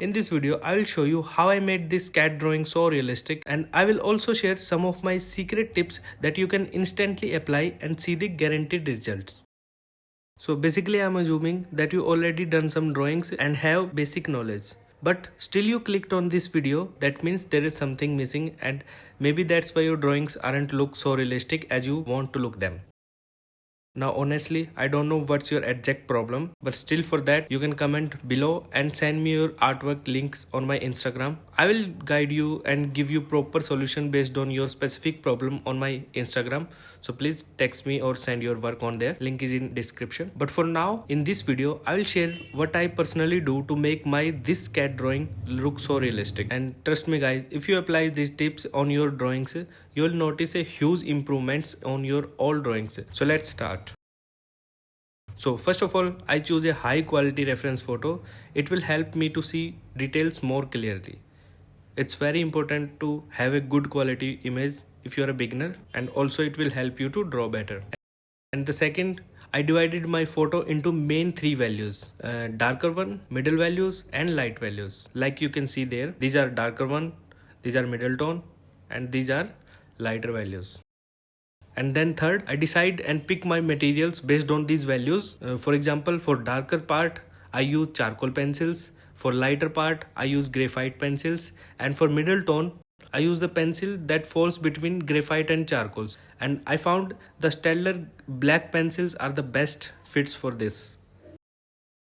In this video, I will show you how I made this cat drawing so realistic, and I will also share some of my secret tips that you can instantly apply and see the guaranteed results. So basically I'm assuming that you already done some drawings and have basic knowledge. But still you clicked on this video, that means there is something missing, and maybe that's why your drawings aren't look so realistic as you want to look them. Now honestly, I don't know what's your exact problem, but still for that you can comment below and send me your artwork links on my Instagram. I will guide you and give you proper solution based on your specific problem on my Instagram. So please text me or send your work on there. Link is in description. But for now, in this video, I will share what I personally do to make my this cat drawing look so realistic. And trust me guys, if you apply these tips on your drawings, you will notice a huge improvements on your all drawings. So let's start. So first of all, I choose a high quality reference photo. It will help me to see details more clearly. It's very important to have a good quality image if you're a beginner, and also it will help you to draw better. And the second, I divided my photo into main three values, darker one, middle values and light values. Like you can see there, these are darker one, these are middle tone, and these are lighter values. And then third, I decide and pick my materials based on these values. For example, for darker part I use charcoal pencils, for lighter part I use graphite pencils, and for middle tone I use the pencil that falls between graphite and charcoals, and I found the stellar black pencils are the best fits for this.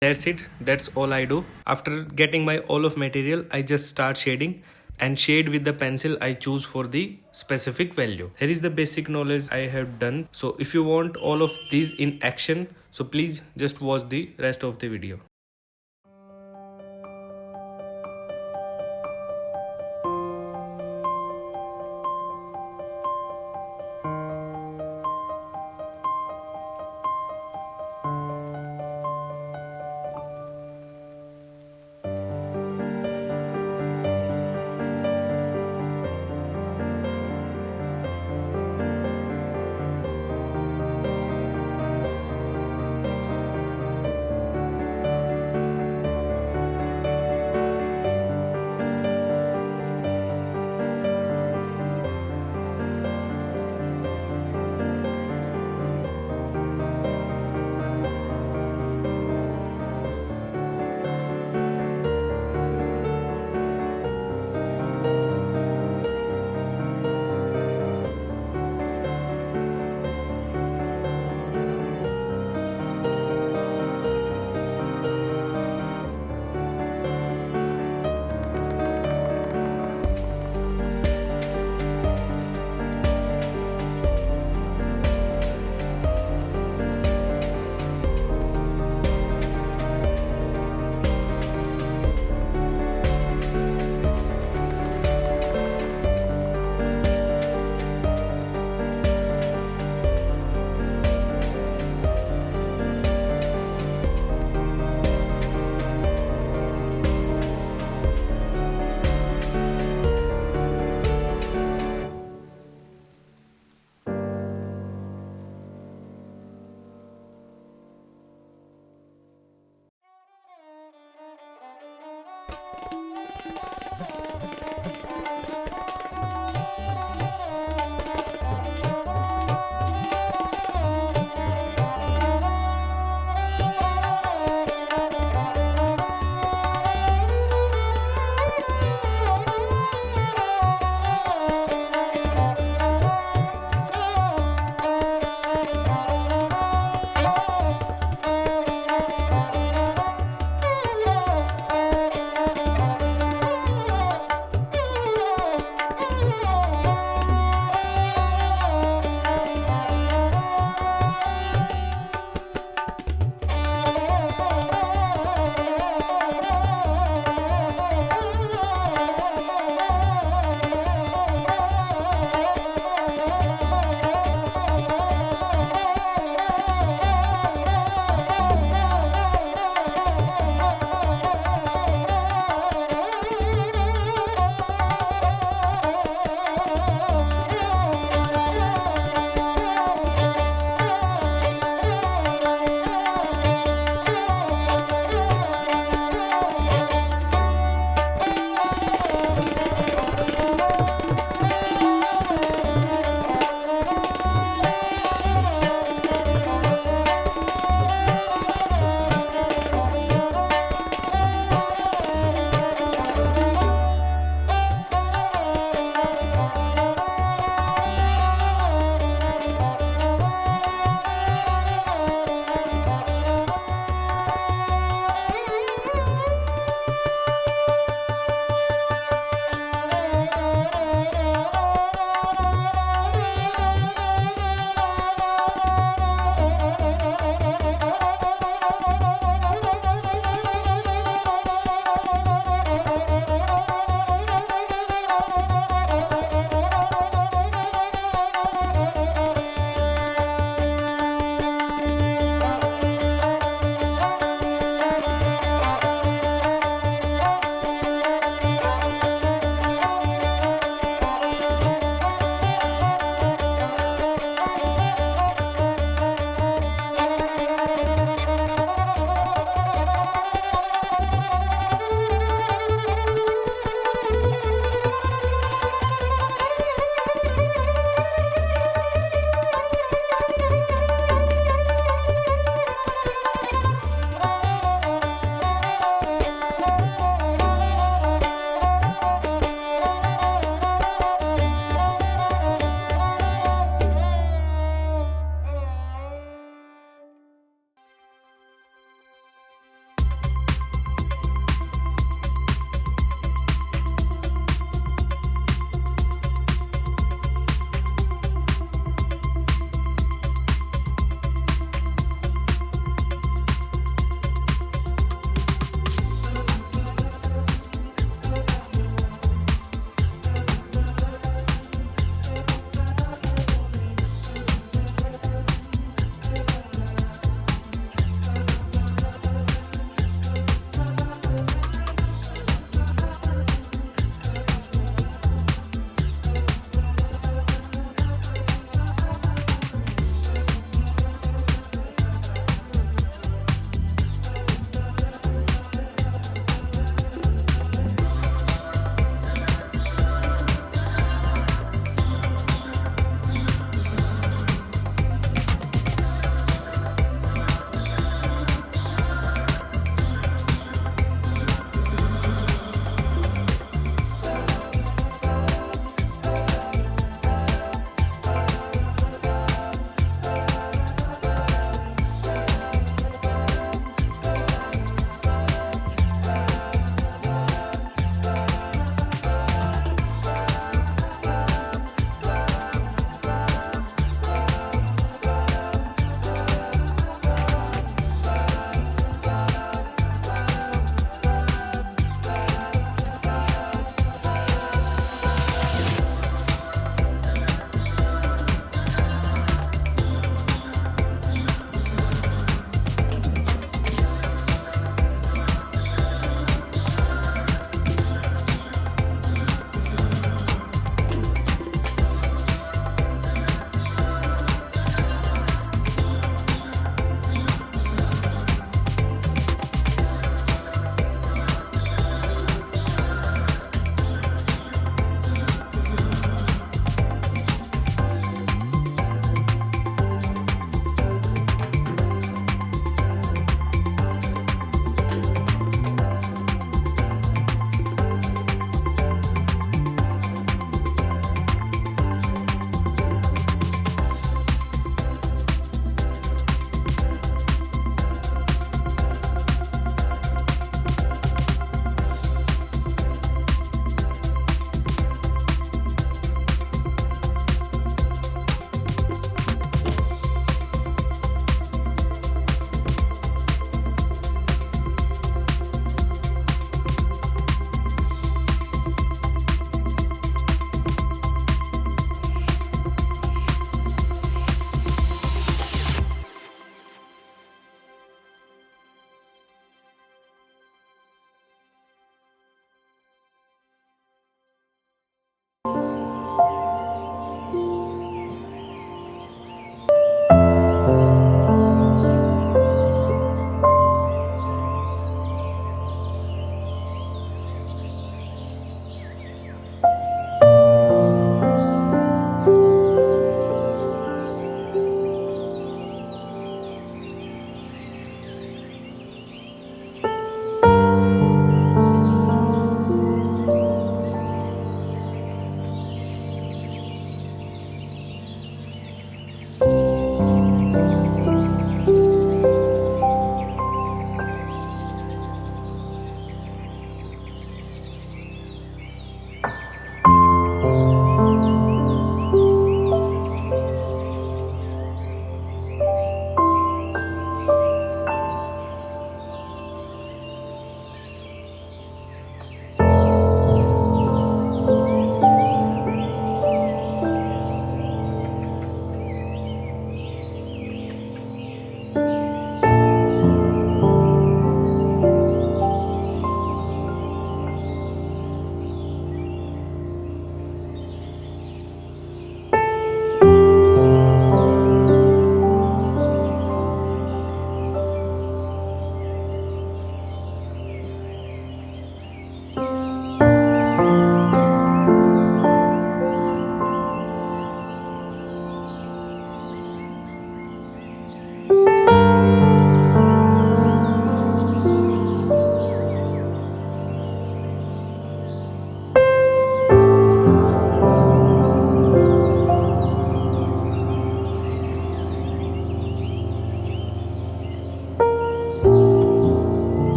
That's it, that's all I do. After getting my all of material, I just start shading and shade with the pencil I choose for the specific value. Here is the basic knowledge I have done. So if you want all of these in action, so please just watch the rest of the video.